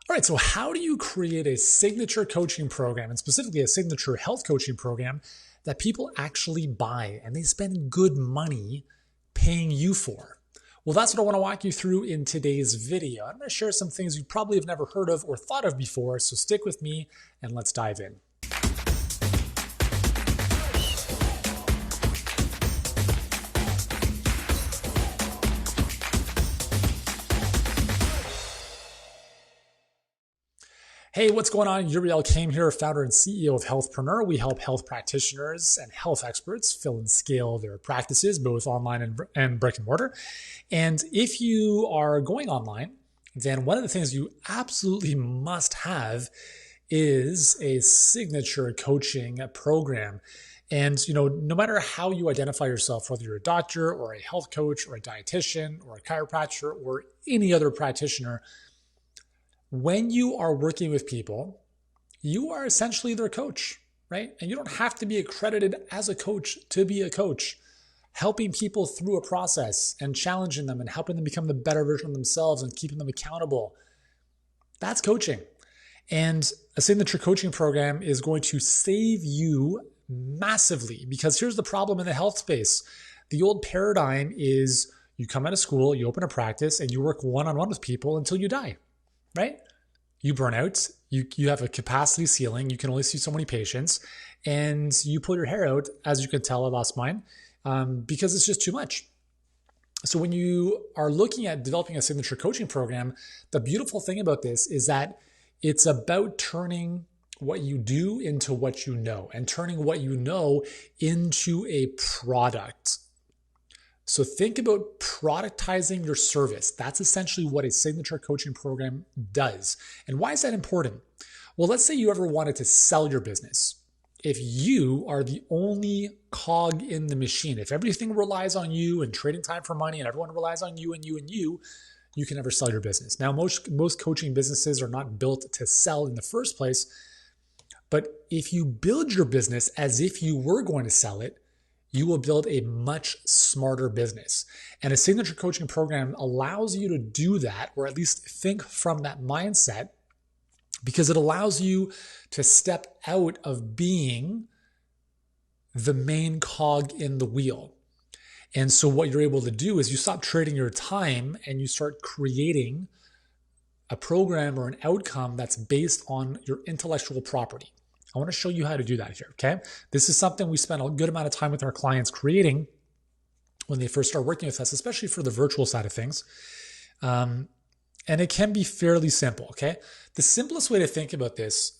All right, so how do you create a signature coaching program, and specifically a signature health coaching program that people actually buy and they spend good money paying you for? Well, that's what I want to walk you through in today's video. I'm going to share some things you probably have never heard of or thought of before, so stick with me and let's dive in. Hey, what's going on? Yuri Elkaim here, founder and CEO of Healthpreneur. We help health practitioners and health experts fill and scale their practices, both online and brick and mortar. And if you are going online, then one of the things you absolutely must have is a signature coaching program. And, no matter how you identify yourself, whether you're a doctor or a health coach or a dietitian or a chiropractor or any other practitioner, when you are working with people, you are essentially their coach, right? And you don't have to be accredited as a coach to be a coach. Helping people through a process and challenging them and helping them become the better version of themselves and keeping them accountable, that's coaching. And a signature coaching program is going to save you massively, because here's the problem in the health space. The old paradigm is you come out of school, you open a practice, and you work one-on-one with people until you die. Right? You burn out, you have a capacity ceiling, you can only see so many patients, and you pull your hair out, as you can tell, I lost mine, because it's just too much. So when you are looking at developing a signature coaching program, the beautiful thing about this is that it's about turning what you do into what you know, and turning what you know into a product. So think about productizing your service. That's essentially what a signature coaching program does. And why is that important? Well, let's say you ever wanted to sell your business. If you are the only cog in the machine, if everything relies on you and trading time for money and everyone relies on you and you and you can never sell your business. Now, most coaching businesses are not built to sell in the first place. But if you build your business as if you were going to sell it, you will build a much smarter business. And a signature coaching program allows you to do that, or at least think from that mindset, because it allows you to step out of being the main cog in the wheel. And so what you're able to do is you stop trading your time and you start creating a program or an outcome that's based on your intellectual property. I want to show you how to do that here, okay? This is something we spend a good amount of time with our clients creating when they first start working with us, especially for the virtual side of things. And it can be fairly simple, okay? The simplest way to think about this,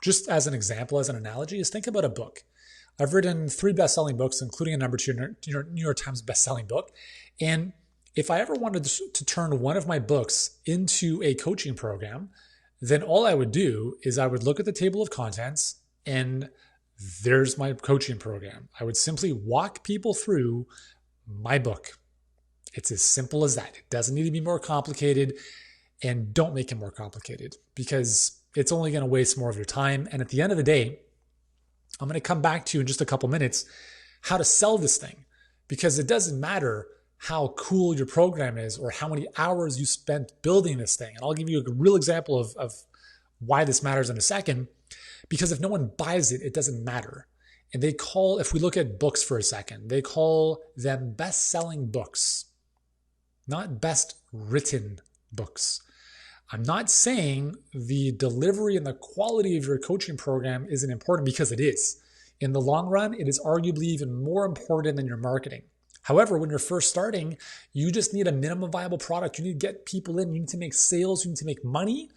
just as an example, as an analogy, is think about a book. I've written 3 best-selling books, including a number 2 New York Times best-selling book. And if I ever wanted to turn one of my books into a coaching program, then all I would do is I would look at the table of contents and there's my coaching program. I would simply walk people through my book. It's as simple as that. It doesn't need to be more complicated, and don't make it more complicated because it's only going to waste more of your time. And at the end of the day, I'm going to come back to you in just a couple minutes how to sell this thing, because it doesn't matter how cool your program is or how many hours you spent building this thing. And I'll give you a real example of why this matters in a second, because if no one buys it, it doesn't matter. And if we look at books for a second, they call them best-selling books, not best written books. I'm not saying the delivery and the quality of your coaching program isn't important, because it is. In the long run, it is arguably even more important than your marketing. However, when you're first starting, you just need a minimum viable product. You need to get people in. You need to make sales. You need to make money.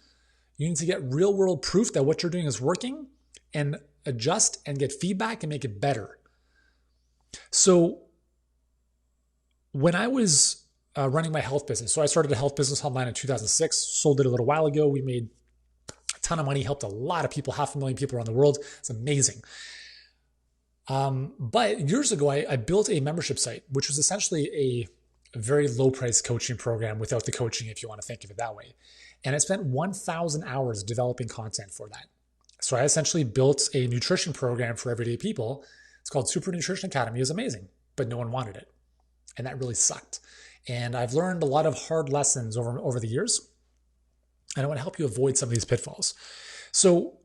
You need to get real world proof that what you're doing is working, and adjust and get feedback and make it better. So when I was running my health business, so I started a health business online in 2006, sold it a little while ago. We made a ton of money, helped a lot of people, 500,000 people around the world. It's amazing. But years ago, I built a membership site, which was essentially a very low price coaching program without the coaching, if you want to think of it that way. And I spent 1,000 hours developing content for that. So I essentially built a nutrition program for everyday people. It's called Super Nutrition Academy. It was amazing, but no one wanted it. And that really sucked. And I've learned a lot of hard lessons over the years. And I want to help you avoid some of these pitfalls. So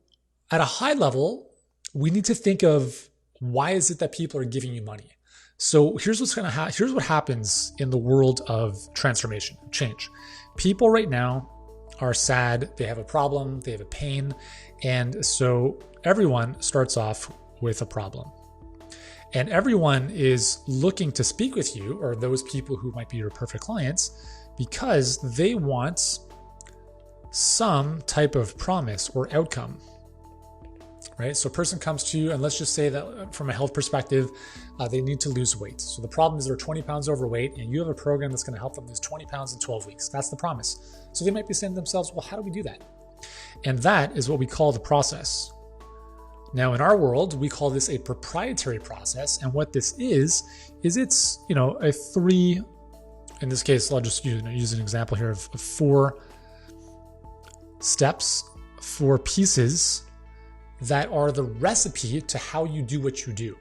at a high level, we need to think of why is it that people are giving you money? So here's here's what happens in the world of transformation, change. People right now are sad, they have a problem, they have a pain, and so everyone starts off with a problem. And everyone is looking to speak with you, or those people who might be your perfect clients, because they want some type of promise or outcome, right? So a person comes to you, and let's just say that from a health perspective, they need to lose weight. So the problem is they're 20 pounds overweight, and you have a program that's going to help them lose 20 pounds in 12 weeks. That's the promise. So they might be saying to themselves, well, how do we do that? And that is what we call the process. Now, in our world, we call this a proprietary process. And what this is it's, a 3, in this case, I'll just use an example here of 4 steps, 4 pieces that are the recipe to how you do what you do.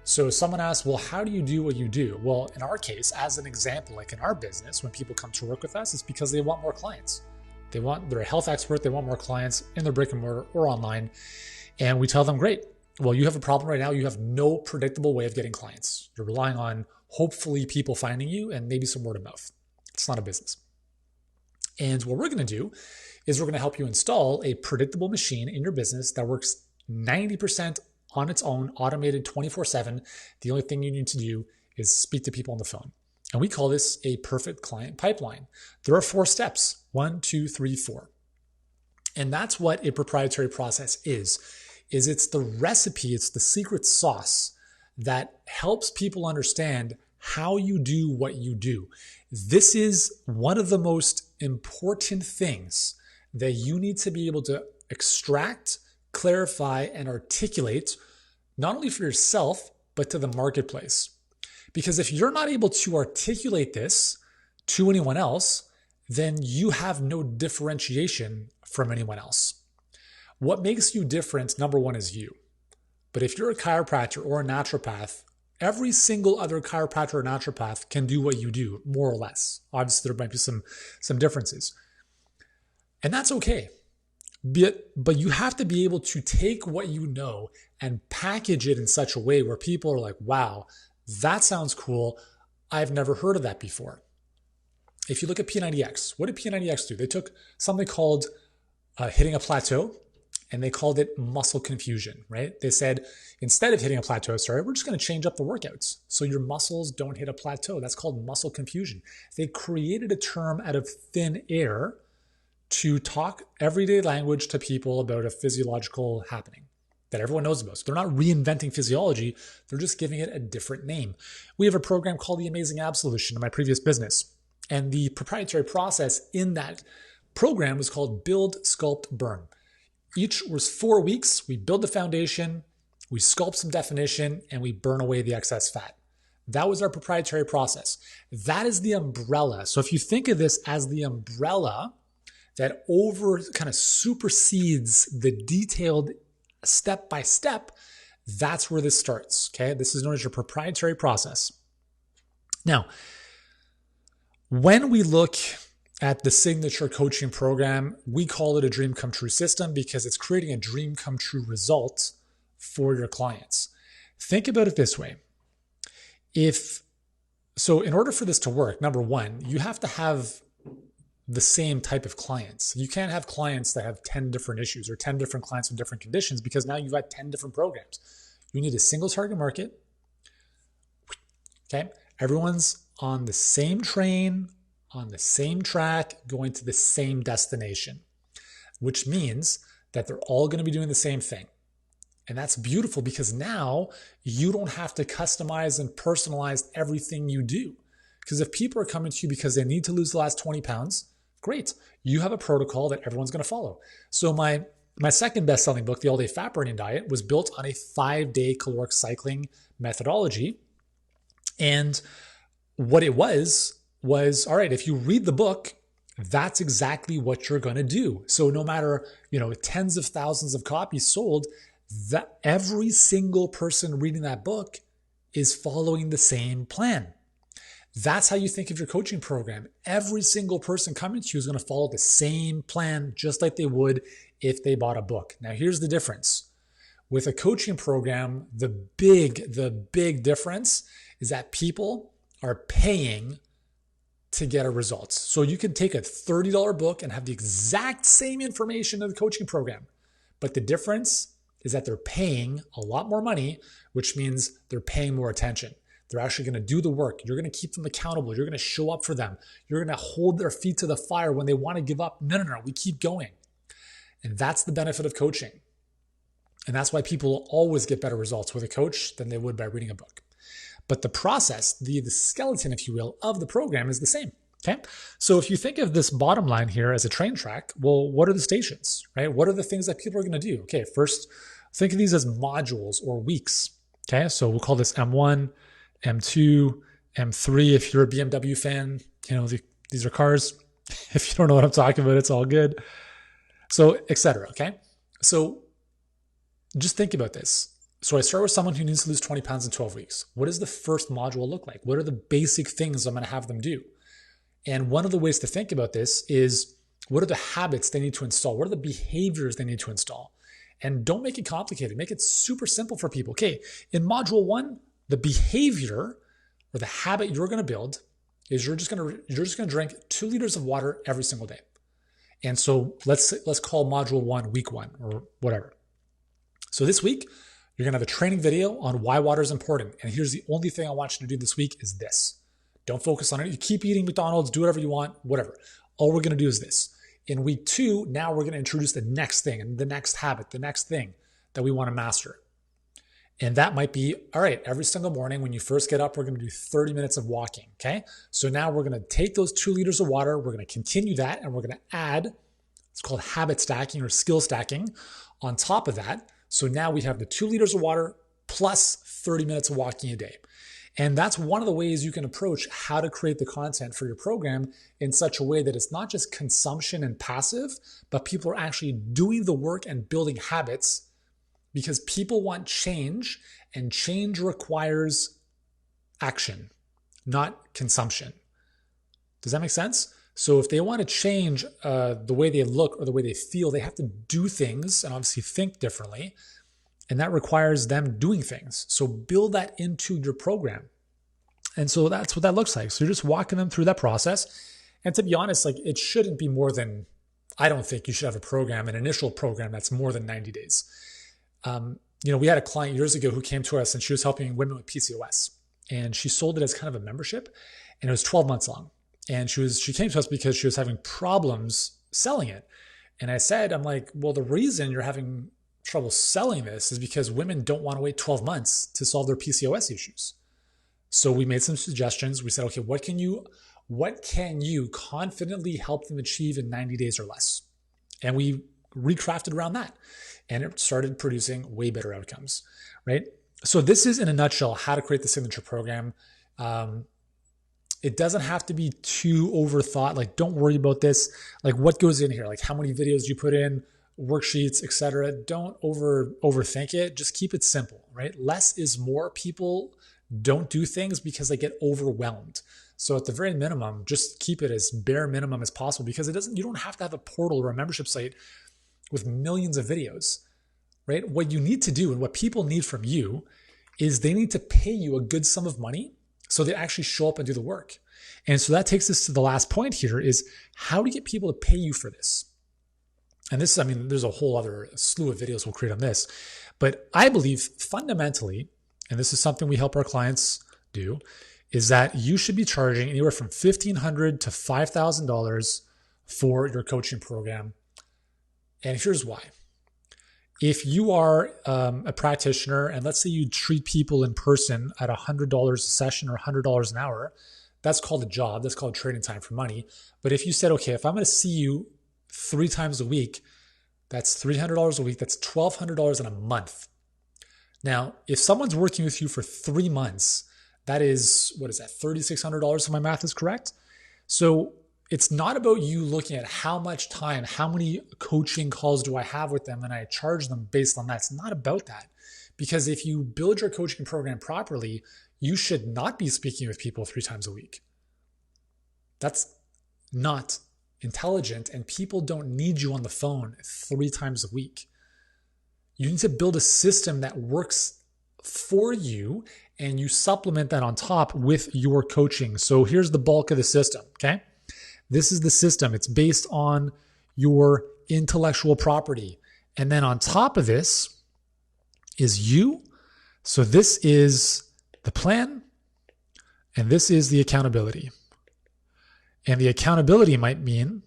So someone asks, well, how do you do what you do? Well, in our case, as an example, like in our business, when people come to work with us, it's because they want more clients. They're a health expert. They want more clients in their brick and mortar or online. And we tell them, great. Well, you have a problem right now. You have no predictable way of getting clients. You're relying on hopefully people finding you and maybe some word of mouth. It's not a business. And what we're going to do is we're going to help you install a predictable machine in your business that works 90% on its own, automated 24/7. The only thing you need to do is speak to people on the phone. And we call this a perfect client pipeline. There are 4 steps, 1, 2, 3, 4. And that's what a proprietary process is it's the recipe, it's the secret sauce that helps people understand how you do what you do. This is one of the most important things that you need to be able to extract, clarify, and articulate, not only for yourself, but to the marketplace. Because if you're not able to articulate this to anyone else, then you have no differentiation from anyone else. What makes you different, number one, is you. But if you're a chiropractor or a naturopath, every single other chiropractor or naturopath can do what you do, more or less. Obviously, there might be some differences. And that's okay. But you have to be able to take what you know and package it in such a way where people are like, wow, that sounds cool. I've never heard of that before. If you look at P90X, what did P90X do? They took something called hitting a plateau, and they called it muscle confusion, right? They said, instead of hitting a plateau, we're just going to change up the workouts so your muscles don't hit a plateau. That's called muscle confusion. They created a term out of thin air to talk everyday language to people about a physiological happening that everyone knows about. So they're not reinventing physiology, they're just giving it a different name. We have a program called the Amazing Ab Solution in my previous business. And the proprietary process in that program was called Build, Sculpt, Burn. Each was 4 weeks. We build the foundation, we sculpt some definition, and we burn away the excess fat. That was our proprietary process. That is the umbrella. So if you think of this as the umbrella that kind of supersedes the detailed step by step, that's where this starts. Okay. This is known as your proprietary process. Now, when we look at the signature coaching program, we call it a dream come true system because it's creating a dream come true result for your clients. Think about it this way. In order for this to work, number one, you have to have the same type of clients. You can't have clients that have 10 different issues or 10 different clients with different conditions because now you've got 10 different programs. You need a single target market. Okay. Everyone's on the same train, on the same track, going to the same destination, which means that they're all going to be doing the same thing. And that's beautiful because now you don't have to customize and personalize everything you do. Because if people are coming to you because they need to lose the last 20 pounds, great. You have a protocol that everyone's going to follow. So my second best-selling book, The All-Day Fat Burning Diet, was built on a 5-day caloric cycling methodology. And what it was, all right, if you read the book, that's exactly what you're going to do. So no matter, tens of thousands of copies sold, that every single person reading that book is following the same plan. That's how you think of your coaching program. Every single person coming to you is going to follow the same plan, just like they would if they bought a book. Now, here's the difference. With a coaching program, the big difference is that people are paying to get a result. So you can take a $30 book and have the exact same information in the coaching program. But the difference is that they're paying a lot more money, which means they're paying more attention. They're actually going to do the work. You're going to keep them accountable. You're going to show up for them. You're going to hold their feet to the fire when they want to give up. No, we keep going. And that's the benefit of coaching. And that's why people always get better results with a coach than they would by reading a book. But the process, the skeleton, if you will, of the program is the same. Okay. So if you think of this bottom line here as a train track, well, what are the stations, right? What are the things that people are going to do? Okay. First, think of these as modules or weeks. Okay. So we'll call this M1, M2, M3. If you're a BMW fan, these are cars. If you don't know what I'm talking about, it's all good. So, etc. Okay. So just think about this. So I start with someone who needs to lose 20 pounds in 12 weeks. What does the first module look like? What are the basic things I'm going to have them do? And one of the ways to think about this is, what are the habits they need to install? What are the behaviors they need to install? And don't make it complicated. Make it super simple for people. Okay, in module 1, the behavior or the habit you're going to build is you're just going to drink 2 liters of water every single day. And so let's call module 1 week 1 or whatever. So this week, you're going to have a training video on why water is important. And here's the only thing I want you to do this week is this. Don't focus on it. You keep eating McDonald's, do whatever you want, whatever. All we're going to do is this. In week 2, now we're going to introduce the next thing and the next habit, the next thing that we want to master. And that might be, all right, every single morning when you first get up, we're going to do 30 minutes of walking, okay? So now we're going to take those 2 liters of water, we're going to continue that, and we're going to add, it's called habit stacking or skill stacking on top of that. So now we have the 2 liters of water plus 30 minutes of walking a day. And that's one of the ways you can approach how to create the content for your program in such a way that it's not just consumption and passive, but people are actually doing the work and building habits, because people want change, and change requires action, not consumption. Does that make sense? So if they want to change the way they look or the way they feel, they have to do things and obviously think differently. And that requires them doing things. So build that into your program. And so that's what that looks like. So you're just walking them through that process. And to be honest, it shouldn't be more than, I don't think you should have a program, an initial program that's more than 90 days. We had a client years ago who came to us and she was helping women with PCOS. And she sold it as kind of a membership, and it was 12 months long. And she came to us because she was having problems selling it. And I'm like, well, the reason you're having trouble selling this is because women don't want to wait 12 months to solve their PCOS issues. So we made some suggestions. We said, okay, what can you confidently help them achieve in 90 days or less? And we recrafted around that, and it started producing way better outcomes, right? So this is, in a nutshell, how to create the signature program. It doesn't have to be too overthought. Don't worry about this. What goes in here? How many videos you put in, worksheets, etc. Don't overthink it. Just keep it simple, right? Less is more. People don't do things because they get overwhelmed. So at the very minimum, just keep it as bare minimum as possible, because you don't have to have a portal or a membership site with millions of videos, right? What you need to do and what people need from you is they need to pay you a good sum of money so they actually show up and do the work. And so that takes us to the last point here, is how to get people to pay you for this. And this, there's a whole other slew of videos we'll create on this. But I believe fundamentally, and this is something we help our clients do, is that you should be charging anywhere from $1,500 to $5,000 for your coaching program. And here's why. If you are a practitioner, and let's say you treat people in person at $100 a session or $100 an hour, that's called a job. That's called trading time for money. But if you said, okay, if I'm going to see you 3 times a week, that's $300 a week. That's $1,200 in a month. Now, if someone's working with you for 3 months, that is, what is that, $3,600 if my math is correct? So it's not about you looking at how much time, how many coaching calls do I have with them, and I charge them based on that. It's not about that. Because if you build your coaching program properly, You should not be speaking with people 3 times a week. That's not intelligent, and people don't need you on the phone 3 times a week. You need to build a system that works for you, and you supplement that on top with your coaching. So here's the bulk of the system, okay? This is the system. It's based on your intellectual property. And then on top of this is you. So this is the plan, and this is the accountability. And the accountability might mean,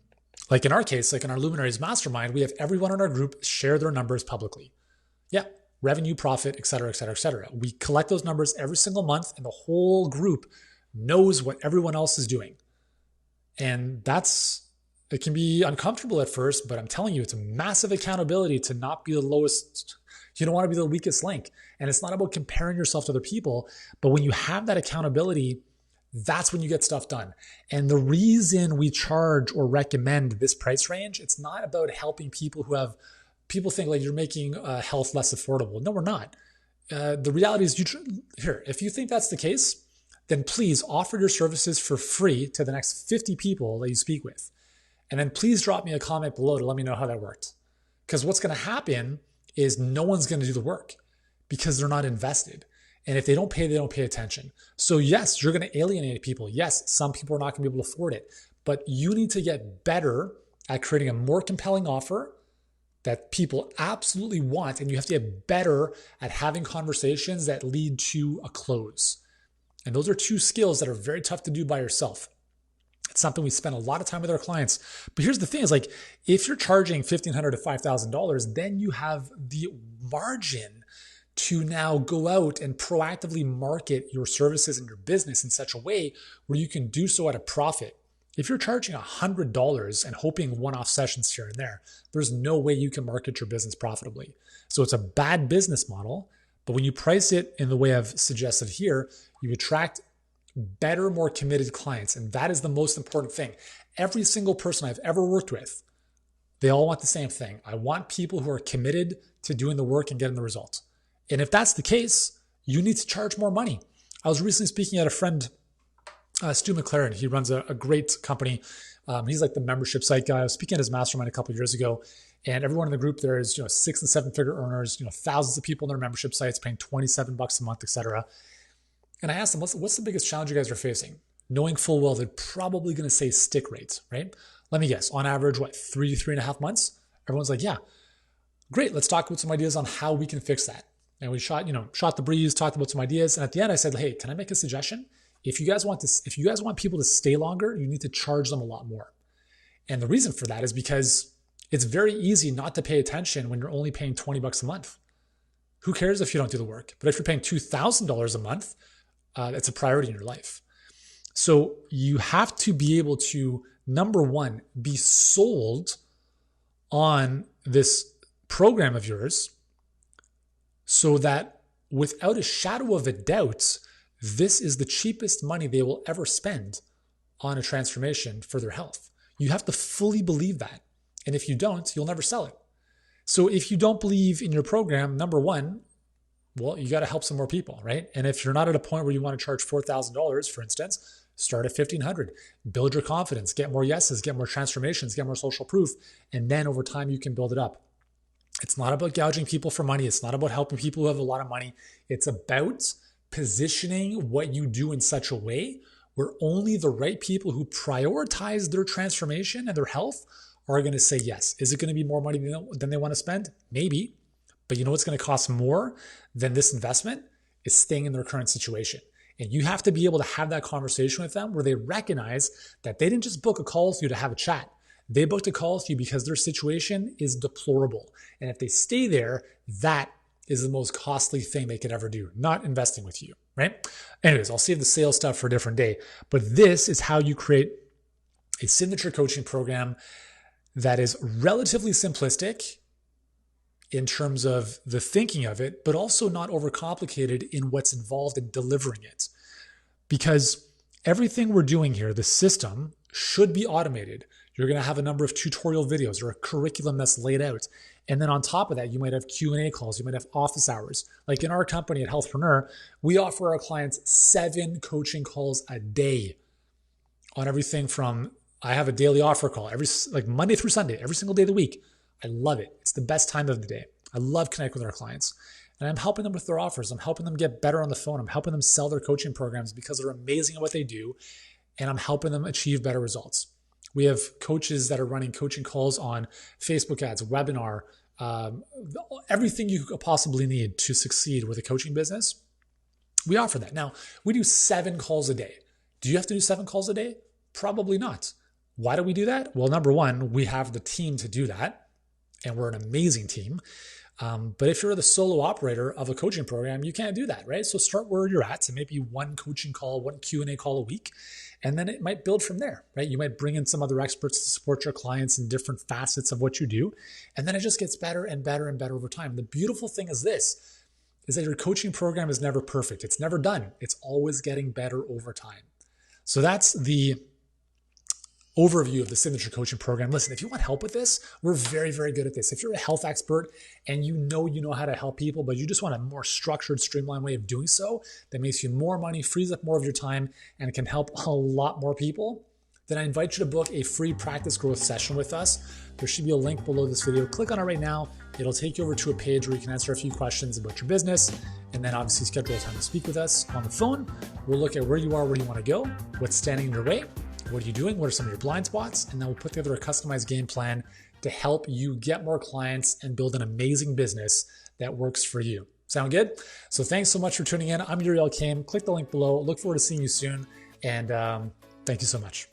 like in our case, like in our Luminaries Mastermind, we have everyone in our group share their numbers publicly. Yeah, revenue, profit, et cetera, et cetera, et cetera. We collect those numbers every single month, and the whole group knows what everyone else is doing. And it can be uncomfortable at first, but I'm telling you, it's a massive accountability to not be the lowest. You don't want to be the weakest link. And it's not about comparing yourself to other people, but when you have that accountability, that's when you get stuff done. And the reason we charge or recommend this price range, it's not about helping people people think like you're making health less affordable. No, we're not. The reality is, if you think that's the case, then please offer your services for free to the next 50 people that you speak with. And then please drop me a comment below to let me know how that worked. Because what's going to happen is no one's going to do the work because they're not invested. And if they don't pay attention. So yes, you're going to alienate people. Yes, some people are not going to be able to afford it. But you need to get better at creating a more compelling offer that people absolutely want. And you have to get better at having conversations that lead to a close. And those are 2 skills that are very tough to do by yourself. It's something we spend a lot of time with our clients. But here's the thing is like, if you're charging $1,500 to $5,000, then you have the margin to now go out and proactively market your services and your business in such a way where you can do so at a profit. If you're charging $100 and hoping one-off sessions here and there, there's no way you can market your business profitably. So it's a bad business model, but when you price it in the way I've suggested here, you attract better, more committed clients. And that is the most important thing. Every single person I've ever worked with, they all want the same thing. I want people who are committed to doing the work and getting the results. And if that's the case, you need to charge more money. I was recently speaking at a friend, Stu McLaren. He runs a great company. He's like the membership site guy. I was speaking at his mastermind a couple of years ago, and everyone in the group there is 6 and 7 figure earners, thousands of people in their membership sites paying $27 a month, et cetera. And I asked them, what's the biggest challenge you guys are facing? Knowing full well they're probably going to say stick rates, right? Let me guess, on average, 3 to 3.5 months? Everyone's like, yeah, great. Let's talk about some ideas on how we can fix that. And we shot the breeze, talked about some ideas. And at the end I said, hey, can I make a suggestion? If you guys want people to stay longer, you need to charge them a lot more. And the reason for that is because it's very easy not to pay attention when you're only paying $20 a month. Who cares if you don't do the work? But if you're paying $2,000 a month, that's a priority in your life. So you have to be able to, number one, be sold on this program of yours so that without a shadow of a doubt, this is the cheapest money they will ever spend on a transformation for their health. You have to fully believe that. And if you don't, you'll never sell it. So if you don't believe in your program, number one, well, you got to help some more people, right? And if you're not at a point where you want to charge $4,000, for instance, start at $1,500, build your confidence, get more yeses, get more transformations, get more social proof. And then over time, you can build it up. It's not about gouging people for money. It's not about helping people who have a lot of money. It's about positioning what you do in such a way where only the right people who prioritize their transformation and their health are going to say yes. Is it going to be more money than they want to spend? Maybe. But you know what's going to cost more than this investment is staying in their current situation. And you have to be able to have that conversation with them where they recognize that they didn't just book a call with you to have a chat. They booked a call with you because their situation is deplorable. And if they stay there, that is the most costly thing they could ever do, not investing with you, right? Anyways, I'll save the sales stuff for a different day. But this is how you create a signature coaching program that is relatively simplistic in terms of the thinking of it, but also not overcomplicated in what's involved in delivering it. Because everything we're doing here, the system should be automated. You're going to have a number of tutorial videos or a curriculum that's laid out. And then on top of that, you might have Q&A calls. You might have office hours. Like in our company at Healthpreneur, we offer our clients 7 coaching calls a day on everything from, I have a daily offer call like Monday through Sunday, every single day of the week. I love it. It's the best time of the day. I love connecting with our clients. And I'm helping them with their offers. I'm helping them get better on the phone. I'm helping them sell their coaching programs because they're amazing at what they do. And I'm helping them achieve better results. We have coaches that are running coaching calls on Facebook ads, webinar, everything you could possibly need to succeed with a coaching business. We offer that. Now, we do 7 calls a day. Do you have to do 7 calls a day? Probably not. Why do we do that? Well, number one, we have the team to do that, and we're an amazing team. But if you're the solo operator of a coaching program, you can't do that, right? So start where you're at. So maybe 1 coaching call, 1 Q&A call a week, and then it might build from there, right? You might bring in some other experts to support your clients in different facets of what you do. And then it just gets better and better and better over time. The beautiful thing is this, is that your coaching program is never perfect. It's never done. It's always getting better over time. So that's the overview of the Signature Coaching Program. Listen, if you want help with this, we're very, very good at this. If you're a health expert and you know how to help people, but you just want a more structured, streamlined way of doing so that makes you more money, frees up more of your time, and can help a lot more people, then I invite you to book a free practice growth session with us. There should be a link below this video. Click on it right now. It'll take you over to a page where you can answer a few questions about your business, and then obviously schedule a time to speak with us on the phone. We'll look at where you are, where you want to go, what's standing in your way, what are you doing, what are some of your blind spots, and then we'll put together a customized game plan to help you get more clients and build an amazing business that works for you. Sound good? So thanks so much for tuning in. I'm Yuri Elkaim. Click the link below. Look forward to seeing you soon, and thank you so much.